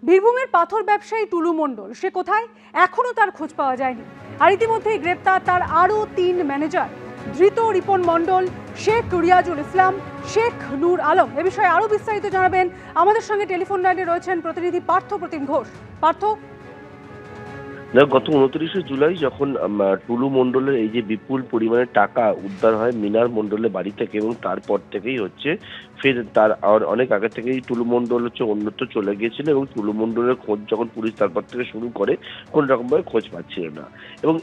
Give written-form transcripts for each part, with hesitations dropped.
বীরভূমের পাথর ব্যবসায়ী টুলু মণ্ডল সে কোথায়, এখনো তার খোঁজ পাওয়া যায়নি। আর ইতিমধ্যেই গ্রেপ্তার তার আরও 3 ম্যানেজার, ধৃত রিপন মণ্ডল, শেখ রিয়াজুল ইসলাম, শেখ নূর আলম। এ বিষয়ে আরও বিস্তারিত জানাবেন আমাদের সঙ্গে টেলিফোন লাইনে রয়েছেন প্রতিনিধি পার্থ প্রতিম ঘোষ। পার্থ, গত 29শে জুলাই যখন টুলু মণ্ডলের এই যে বিপুল পরিমাণে টাকা উদ্ধার হয় মিনার মণ্ডলের বাড়ি থেকে, এবং তারপর থেকেই হচ্ছে ফের তার অনেক আগে থেকেই টুলু মণ্ডল অন্যত্র চলে গিয়েছিল, এবং টুলু মণ্ডলের খোঁজ যখন পুলিশ তারপর থেকে শুরু করে কোন রকমভাবে খোঁজ পাচ্ছিল না। এবং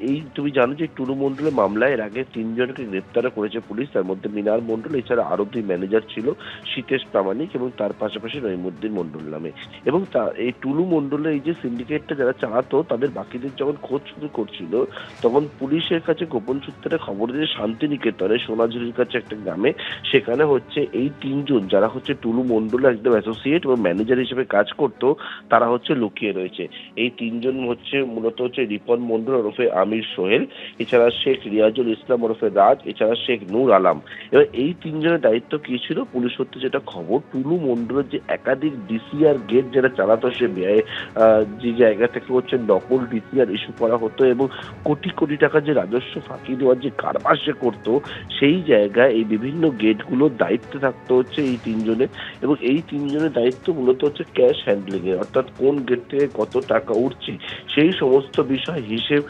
এই তুমি জানো যে টুলু মণ্ডলের মামলায় এর আগে 3 জনকে গ্রেপ্তার করেছে পুলিশ, তার মধ্যে মিনার মণ্ডল, এছাড়া আরো 2 ম্যানেজার ছিল, সীতেশ প্রামাণিক এবং তার পাশাপাশি রহিমউদ্দিন মণ্ডল নামে। এবং এই টুলু মণ্ডলের এই যে সিন্ডিকেটটা যারা চালাতো তাদের বাকিদের যখন খোঁজ শুরু করছিল, তখন পুলিশের কাছে গোপন সূত্রে খবর দিয়ে শান্তিনিকেতনে সোনাঝুরির কাছে একটা গ্রামে, সেখানে হচ্ছে এই 3 জন যারা হচ্ছে টুলু মণ্ডলের একদম অ্যাসোসিয়েট এবং ম্যানেজার হিসেবে কাজ করতো, তারা হচ্ছে লুকিয়ে রয়েছে। এই 3 জন হচ্ছে মূলত হচ্ছে রিপন মণ্ডল ওরফে আমির সোহেল, এছাড়া শেখ রিয়াজুল ইসলাম ওরফে রাজ, এছাড়া শেখ নূর আলম। এবার এই 3 জনের দায়িত্ব কি ছিল, পুলিশ সূত্রে যেটা খবর, টুলু মণ্ডলের যে একাধিক ডিসিআর গেট যারা চালাতো, সে যে জায়গা থেকে হচ্ছে নকল ডিসিআর ইস্যু করা হতো এবং কোটি কোটি টাকা যে রাজস্ব ফাঁকি দেওয়ার যে কারবার সে করতো, সেই জায়গায় এই বিভিন্ন গেটগুলোর দায়িত্বে থাকতো হচ্ছে এই 3 জনের। এবং এই 3 জনের দায়িত্ব মূলত হচ্ছে ক্যাশ হ্যান্ডলিং এর, অর্থাৎ কোন গেট থেকে কত টাকা উঠছে সেই সমস্ত বিষয় হিসেব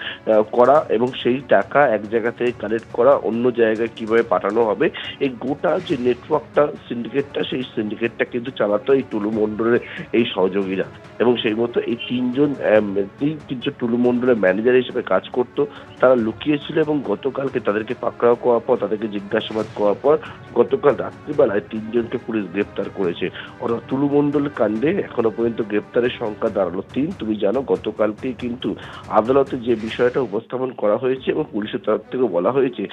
করা, এবং সেই টাকা এক জায়গা থেকে কালেক্ট করা, অন্য জায়গায় কিভাবে পাঠানো হবে, এই গোটা যে নেটওয়ার্কটা সিন্ডিকেটটা, সেই সিন্ডিকেটটা কিন্তু চালাতো এই টুলু মণ্ডলের এই সহযোগীরা। এবং সেই মতো এই 3 জন কিন্তু টুলু মণ্ডলের ম্যানেজার হিসেবে কাজ করতো, তারা লুকিয়েছিল। এবং গতকালকে তাদেরকে পাকড়াও করার পর, তাদেরকে জিজ্ঞাসাবাদ করার পর গতকাল রাত্রিবেলায় 3 জনকে পুলিশ গ্রেপ্তার করেছে। অর্থাৎ টুলু মণ্ডল কাণ্ডে এখনো পর্যন্ত গ্রেপ্তারের সংখ্যা দাঁড়ালো 3। তুমি জানো গতকালকেই কিন্তু আদালতে যে বিষয়টা উপস্থাপন করা হয়েছে এবং পুলিশের তরফ থেকে বলা হয়েছে,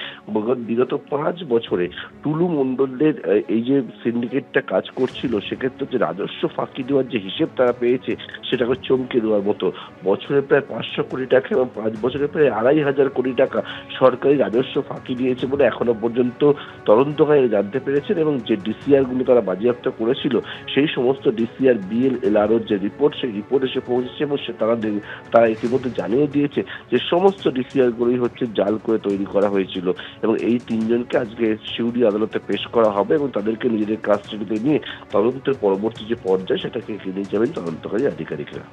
বিগত 5 বছরে টুলু মণ্ডলের এই যে সিন্ডিকেটটা কাজ করছিল, সেক্ষেত্রে যে রাজস্ব ফাঁকি দেওয়ার যে হিসেব তারা পেয়েছে, সেটাকে চমকে দেওয়ার মতো। বছরে প্রায় 500 কোটি টাকা এবং 5 বছরে প্রায় 2,500 কোটি টাকা সরকারি রাজস্ব ফাঁকি দিয়েছে বলে এখনো পর্যন্ত তদন্তকারী জানতে পেরেছেন। এবং যে ডিসিআর গুলো তারা বাজেয়াপ্ত করেছিল, সেই সমস্ত ডিসিআর বিএল এলআরওর যে রিপোর্ট, সেই রিপোর্ট এসে পৌঁছেছে এবং তারা ইতিমধ্যে জানিয়ে দিয়েছে যে সমস্ত ডিসিআর গুলোই হচ্ছে জাল করে তৈরি করা হয়েছিল। এবং এই 3 জনকে আজকে সিউড়ি আদালতে পেশ করা হবে এবং তাদেরকে নিজেদের কাস্টডিতে নিয়ে তদন্তের পরবর্তী যে পর্যায়ে সেটাকে এগিয়ে নিয়ে যাবেন তদন্তকারী আধিকারিকরা।